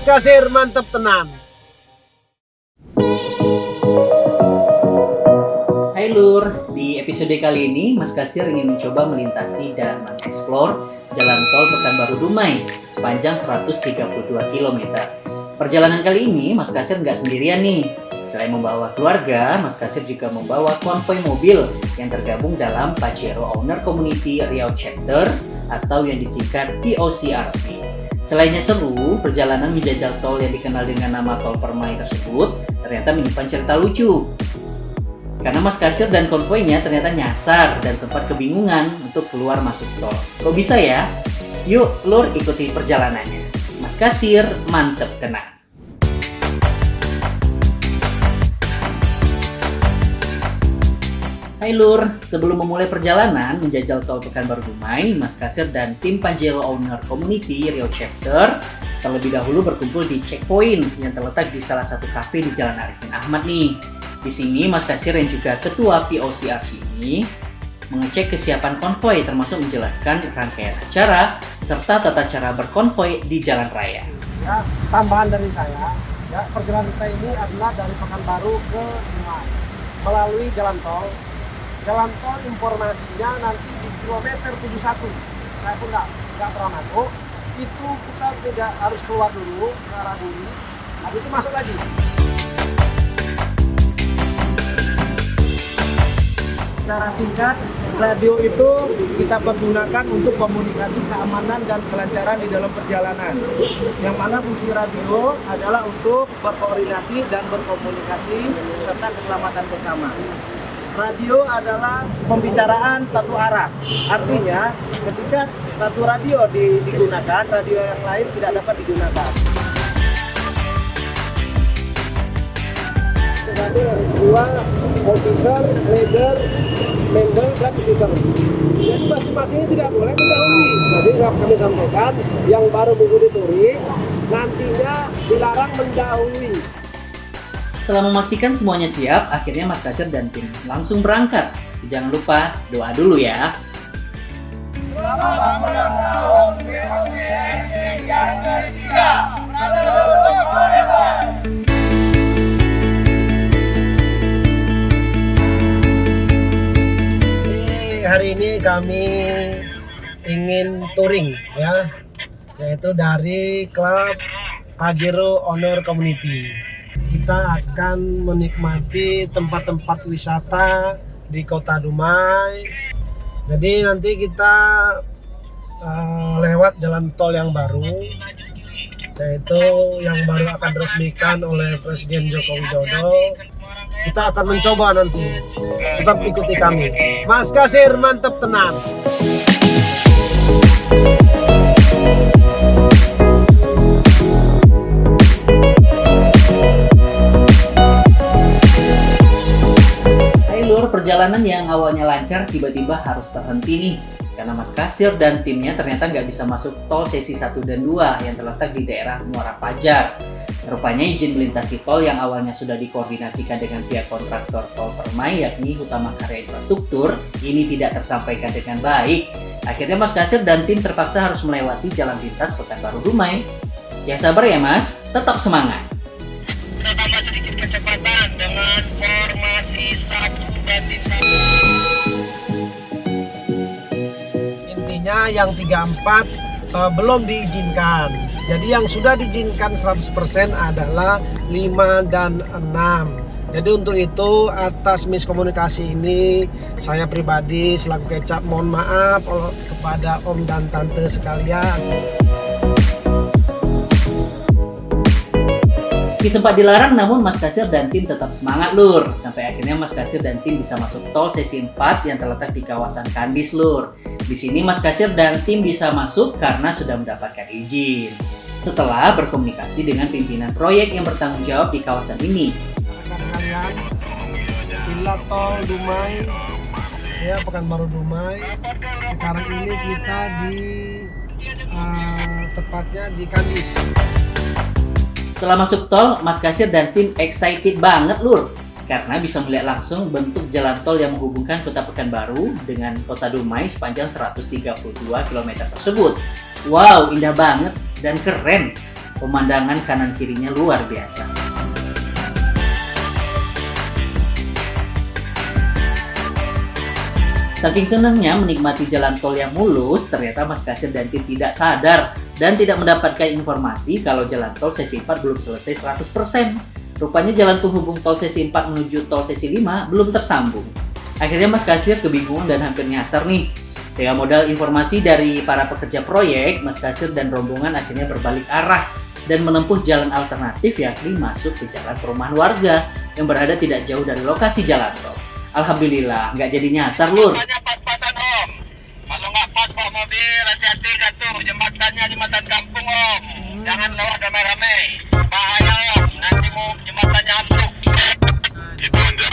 Kasir mantep tenan. Hai Lur, di episode kali ini Mas Kasir ingin mencoba melintasi dan mengeksplor Jalan Tol Pekanbaru Dumai sepanjang 132 km. Perjalanan kali ini Mas Kasir nggak sendirian nih. Selain membawa keluarga, Mas Kasir juga membawa konvoi mobil yang tergabung dalam Pajero Owner Community Riau Chapter atau yang disingkat POCRC. Selainnya seru, perjalanan menjajal tol yang dikenal dengan nama Tol Permai tersebut ternyata menyimpan cerita lucu. Karena Mas Kasir dan konvoinya ternyata nyasar dan sempat kebingungan untuk keluar masuk tol. Kok bisa ya? Yuk, Lur ikuti perjalanannya. Mas Kasir mantep tenang. Hai Lur, sebelum memulai perjalanan menjajal tol Pekanbaru Dumai, Mas Kasir dan tim Pajero Owner Community Riau Chapter terlebih dahulu berkumpul di checkpoint yang terletak di salah satu kafe di Jalan Arifin Ahmad nih. Di sini Mas Kasir yang juga ketua POCRC ini mengecek kesiapan konvoi termasuk menjelaskan rangkaian acara serta tata cara berkonvoi di jalan raya. Ya, tambahan dari saya, ya, perjalanan kita ini adalah dari Pekanbaru ke Dumai melalui jalan tol. Jalan tol informasinya nanti di kilometer 71. Saya pun nggak pernah masuk. Itu kita tidak harus keluar dulu ke arah Bumi, habis itu masuk lagi. Secara singkat, radio itu kita pergunakan untuk komunikasi keamanan dan kelancaran di dalam perjalanan. Yang mana fungsi radio adalah untuk berkoordinasi dan berkomunikasi serta keselamatan bersama. Radio adalah pembicaraan satu arah. Artinya, ketika satu radio digunakan, radio yang lain tidak dapat digunakan. Tadi dua officer, leader, member, dan speaker. Jadi masing-masing ini tidak boleh mendahului. Jadi kami sampaikan, yang baru mengikuti touring nantinya dilarang mendahului. Setelah memastikan semuanya siap, akhirnya Mas Kasir dan tim langsung berangkat. Jangan lupa doa dulu ya. Selamat ulang tahun POCRC yang ketiga. Hari ini kami ingin touring ya, yaitu dari klub Pajero Owner Community. Kita akan menikmati tempat-tempat wisata di Kota Dumai. Jadi nanti kita lewat jalan tol yang baru, yaitu yang baru akan diresmikan oleh Presiden Joko Widodo. Kita akan mencoba nanti. Tetap ikuti kami. Mas Kasir mantep tenang. Perjalanan yang awalnya lancar tiba-tiba harus terhenti nih karena Mas Kasir dan timnya ternyata nggak bisa masuk tol sesi 1 dan 2 yang terletak di daerah Muara Fajar. Rupanya izin melintasi tol yang awalnya sudah dikoordinasikan dengan pihak kontraktor tol Permai yakni Utama Karya Infrastruktur ini tidak tersampaikan dengan baik. Akhirnya Mas Kasir dan tim terpaksa harus melewati jalan lintas Pekanbaru Dumai. Ya sabar ya Mas, tetap semangat. Kita tambah sedikit kecepatan dengan formasi 1 banding 1. Intinya yang 34 belum diizinkan. Jadi yang sudah diizinkan 100% adalah 5 dan 6. Jadi untuk itu atas miskomunikasi ini saya pribadi selaku Kecap mohon maaf kepada Om dan Tante sekalian. Meski sempat dilarang, namun Mas Kasir dan tim tetap semangat Lur. Sampai akhirnya Mas Kasir dan tim bisa masuk tol sesi 4 yang terletak di kawasan Kandis Lur. Di sini Mas Kasir dan tim bisa masuk karena sudah mendapatkan izin. Setelah berkomunikasi dengan pimpinan proyek yang bertanggung jawab di kawasan ini. Rekan-rekan, Villa Tol Dumai, ya Pekanbaru Dumai. Sekarang ini kita di tepatnya di Kandis. Setelah masuk tol, Mas Kasir dan tim excited banget Lur. Karena bisa melihat langsung bentuk jalan tol yang menghubungkan kota Pekanbaru dengan kota Dumai sepanjang 132 km tersebut. Wow, indah banget dan keren. pemandangan kanan kirinya luar biasa. Saking senangnya menikmati jalan tol yang mulus, ternyata Mas Kasir dan tim tidak sadar dan tidak mendapatkan informasi kalau jalan tol sesi 4 belum selesai 100%. Rupanya jalan penghubung tol sesi 4 menuju tol sesi 5 belum tersambung. Akhirnya Mas Kasir kebingungan dan hampir nyasar nih. Dengan modal informasi dari para pekerja proyek, Mas Kasir dan rombongan akhirnya berbalik arah dan menempuh jalan alternatif yakni masuk ke jalan perumahan warga yang berada tidak jauh dari lokasi jalan tol. Alhamdulillah, nggak jadi nyasar, Lur. Jembatannya pas-pasan, Om. Kalau nggak pas bawa mobil, hati-hati jatuh. Jembatannya jembatan kampung, Om. Jangan lewat ramai-ramai. Bahaya, Om. Nanti mau jembatannya ambruk. Itu aja.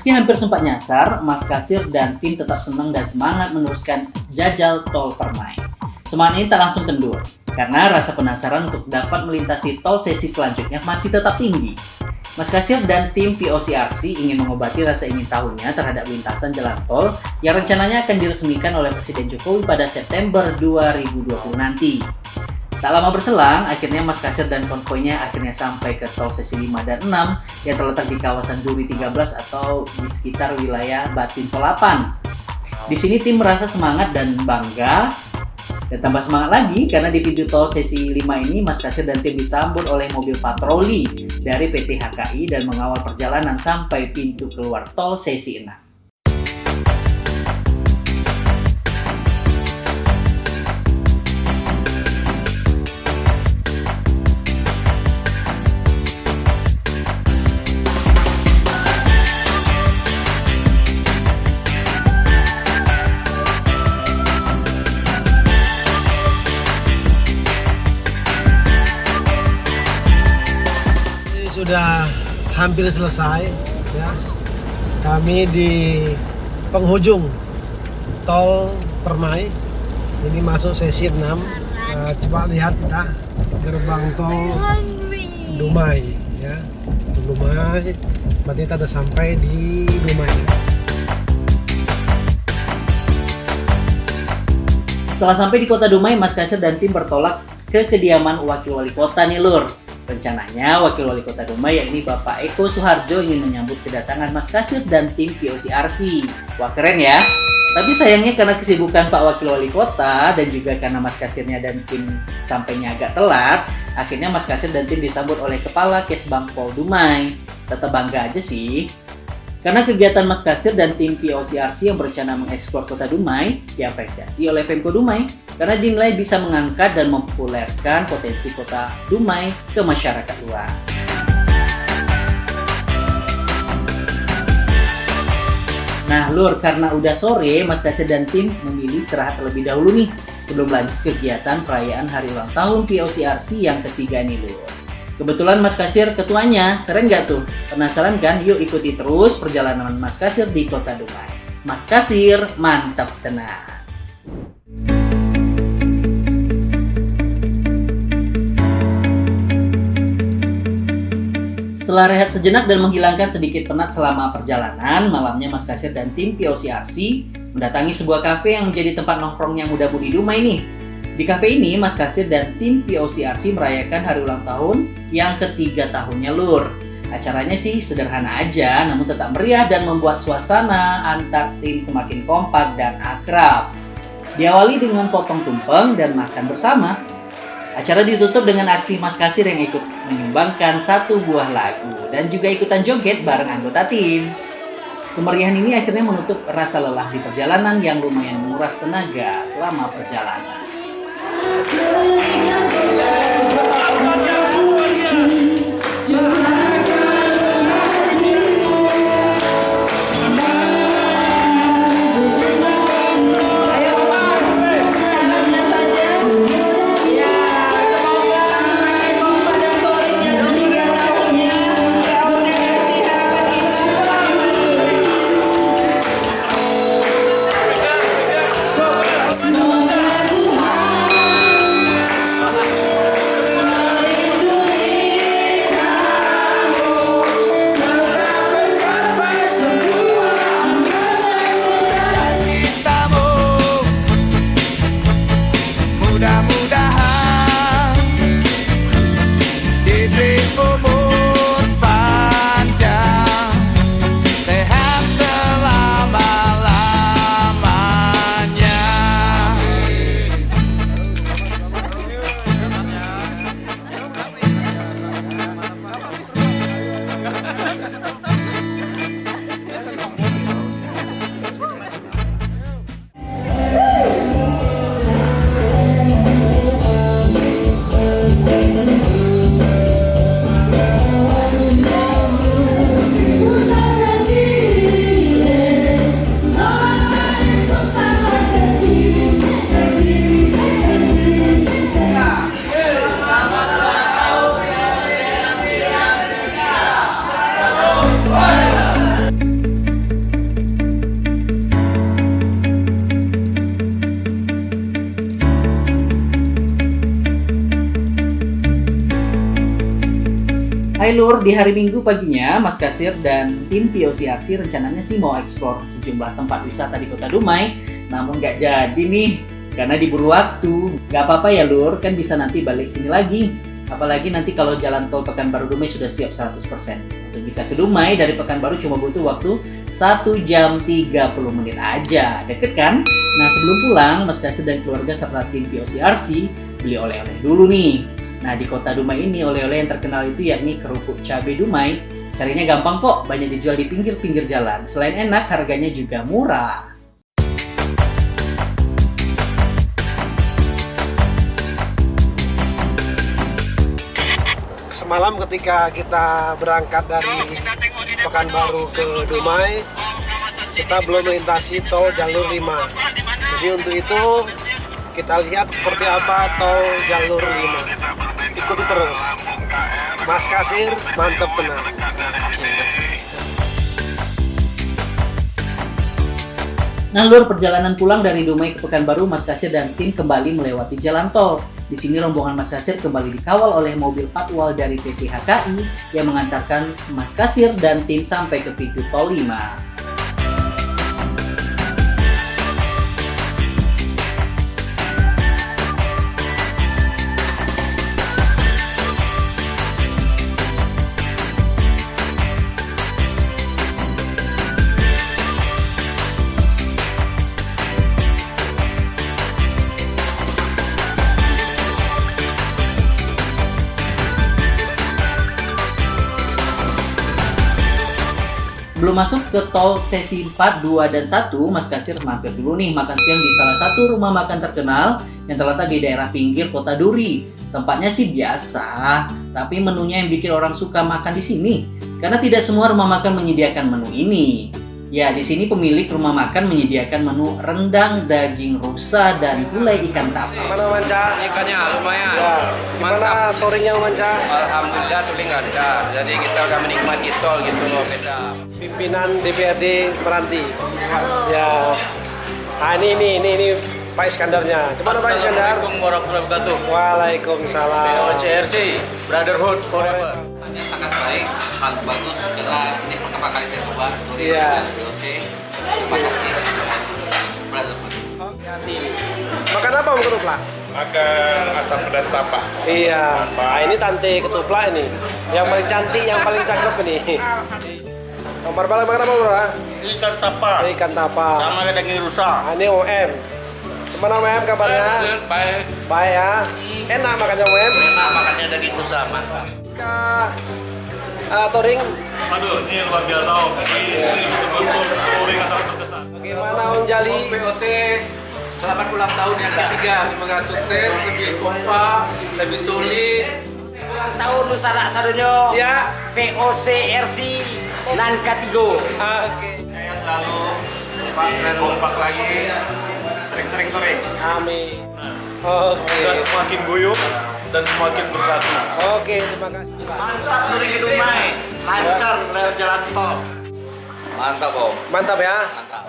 Meski hampir sempat nyasar, Mas Kasir dan tim tetap senang dan semangat meneruskan jajal tol Permai. Semangat ini tak langsung kendur, karena rasa penasaran untuk dapat melintasi tol sesi selanjutnya masih tetap tinggi. Mas Kasir dan tim POCRC ingin mengobati rasa ingin tahunya terhadap lintasan jalan tol yang rencananya akan diresmikan oleh Presiden Jokowi pada September 2020 nanti. Tak lama berselang, akhirnya Mas Kasir dan konvoynya akhirnya sampai ke tol sesi 5 dan 6 yang terletak di kawasan Duri 13 atau di sekitar wilayah Batin Solapan. Di sini tim merasa semangat dan bangga, dan tambah semangat lagi karena di pintu tol sesi 5 ini Mas Kasir dan tim disambut oleh mobil patroli dari PT HKI dan mengawal perjalanan sampai pintu keluar tol sesi 6. Sudah hampir selesai ya. Kami di penghujung tol Permai. Ini masuk sesi 6. Coba lihat kita gerbang tol Dumai ya. Dumai. Berarti kita sudah sampai di Dumai. Setelah sampai di kota Dumai, Mas Kasir dan tim bertolak ke kediaman Wakil Wali Kota nih, Lur. Rencananya Wakil Wali Kota Dumai yakni Bapak Eko Suharjo ingin menyambut kedatangan Mas Kasir dan tim POCRC. Wah, keren ya. Tapi sayangnya karena kesibukan Pak Wakil Wali Kota dan juga karena Mas Kasirnya dan tim sampainya agak telat, akhirnya Mas Kasir dan tim disambut oleh Kepala Kesbang Pol Dumai. Tetap bangga aja sih. Karena kegiatan Mas Kasir dan tim POCRC yang berencana mengeksplor kota Dumai diapresiasi oleh Pemko Dumai karena dinilai bisa mengangkat dan mempopulerkan potensi kota Dumai ke masyarakat luas. Nah, Lur, karena udah sore, Mas Kasir dan tim memilih istirahat terlebih dahulu nih sebelum lanjut kegiatan perayaan hari ulang tahun POCRC yang ketiga nih, Lur. Kebetulan Mas Kasir ketuanya, keren gak tuh? Penasaran kan? Yuk ikuti terus perjalanan Mas Kasir di kota Dumai. Mas Kasir, mantap tenang. Setelah rehat sejenak dan menghilangkan sedikit penat selama perjalanan, malamnya Mas Kasir dan tim POCRC mendatangi sebuah kafe yang menjadi tempat nongkrongnya muda-mudi Dumai nih. Di kafe ini, Mas Kasir dan tim POCRC merayakan hari ulang tahun yang ketiga tahunnya, Lur. Acaranya sih sederhana aja, namun tetap meriah dan membuat suasana antar tim semakin kompak dan akrab. Diawali dengan potong tumpeng dan makan bersama. Acara ditutup dengan aksi Mas Kasir yang ikut menyumbangkan satu buah lagu dan juga ikutan joget bareng anggota tim. Kemeriahan ini akhirnya menutup rasa lelah di perjalanan yang lumayan menguras tenaga selama perjalanan. Lur, di hari Minggu paginya, Mas Kasir dan tim POCRC rencananya sih mau eksplor sejumlah tempat wisata di Kota Dumai. Namun nggak jadi nih, karena diburu waktu. Nggak apa-apa ya Lur, kan bisa nanti balik sini lagi. Apalagi nanti kalau jalan tol Pekanbaru Dumai sudah siap 100%. Untuk bisa ke Dumai dari Pekanbaru cuma butuh waktu 1 jam 30 menit aja. Deket kan? Nah sebelum pulang, Mas Kasir dan keluarga serta tim POCRC beli oleh-oleh dulu nih. Nah di Kota Dumai ini oleh-oleh yang terkenal itu yakni kerupuk cabai Dumai. Carinya gampang kok, banyak dijual di pinggir-pinggir jalan. Selain enak, harganya juga murah. Semalam ketika kita berangkat dari Pekanbaru ke Dumai, kita belum melintasi tol jalur 5. Jadi untuk itu kita lihat seperti apa tol jalur 5. Ikuti terus. Mas Kasir, mantap tenang. Nah Lur, perjalanan pulang dari Dumai ke Pekanbaru, Mas Kasir dan tim kembali melewati jalan tol. Di sini rombongan Mas Kasir kembali dikawal oleh mobil patwal dari PT HKI yang mengantarkan Mas Kasir dan tim sampai ke pintu tol 5. Sebelum masuk ke tol sesi 4, 2, dan 1, Mas Kasir mampir dulu nih makan siang di salah satu rumah makan terkenal yang terletak di daerah pinggir Kota Duri. Tempatnya sih biasa, tapi menunya yang bikin orang suka makan di sini. Karena tidak semua rumah makan menyediakan menu ini. Ya, di sini pemilik rumah makan menyediakan menu rendang daging rusa dan gulai ikan tapa. Gimana Manca? Ikannya lumayan. Ya. Gimana touringnya Manca? Alhamdulillah touring lancar. Jadi kita udah menikmati tol gitu loh, beda. Pimpinan DPRD Meranti. Ya. Ah ini Pak Iskandarnya. Gimana Pak Iskandar? Assalamualaikum warahmatullahi wabarakatuh. Waalaikumsalam. POCRC, Brotherhood Forever. Rasanya sangat baik, sangat bagus karena ini pertama kali saya coba touring Iya. dengan POC. Terima kasih. Brotherhood. Hati. Makan apa Om Ketuprak? Makan asam pedas tapa. Iya. Nah, ini Tante Ketuprak ini. Yang paling cantik, yang paling cakep ini. Nomor balik makan apa bro? Ikan tapa. Ikan tapa. Sama daging rusa. Nah, ini OM. Gimana OM kabarnya? Baik. Baik ya. Enak makannya OM. Enak makannya daging rusa, mantap. Touring. Aduh, ini luar biasa Om. Ini betul-betul touring asal berkesan. Bagaimana Om Jali? POC, selamat ulang tahun yang ketiga. Semoga sukses, lebih kompak, lebih solid. Ulang tahun Nusana Sadonyo Ya. POCRC nan Katigo. Oke. Saya selalu kompak lagi, sering-sering touring. Amin. Semoga Oke. semakin guyup dan semakin bersatu. Oke, terima kasih. Mantap touring ke Dumai, lancar lewat jalan tol. Mantap Om. Mantap ya. Mantap.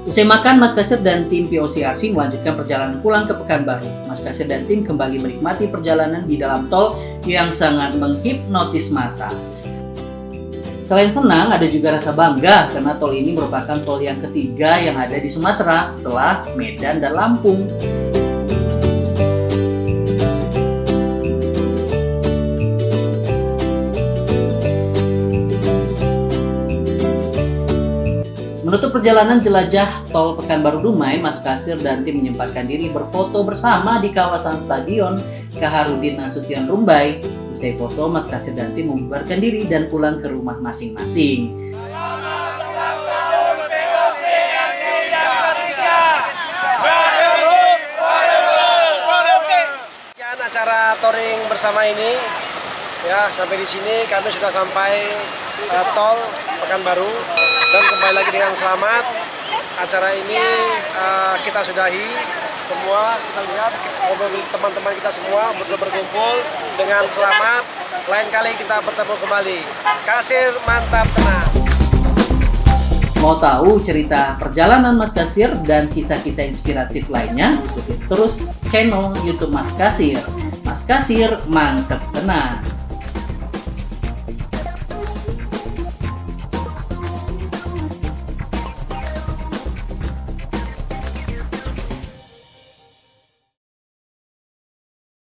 Usai makan, Mas Kasir dan tim POCRC melanjutkan perjalanan pulang ke Pekanbaru. Mas Kasir dan tim kembali menikmati perjalanan di dalam tol yang sangat menghipnotis mata. Selain senang, ada juga rasa bangga karena tol ini merupakan tol yang ketiga yang ada di Sumatera setelah Medan dan Lampung. Menutup perjalanan jelajah tol Pekanbaru Dumai, Mas Kasir dan tim menyempatkan diri berfoto bersama di kawasan Stadion Kaharudin Nasution Rumbai. Usai foto, Mas Kasir dan tim membubarkan diri dan pulang ke rumah masing-masing. Sekian acara touring bersama ini. Ya, sampai di sini kami sudah sampai tol Pekanbaru dan kembali lagi dengan selamat. Acara ini kita sudahi semua. Kita lihat teman-teman kita semua berkumpul dengan selamat. Lain kali kita bertemu kembali. Kasir mantap tenang. Mau tahu cerita perjalanan Mas Kasir dan kisah-kisah inspiratif lainnya? Ikuti terus channel YouTube Mas Kasir. Mas Kasir mantep tenang.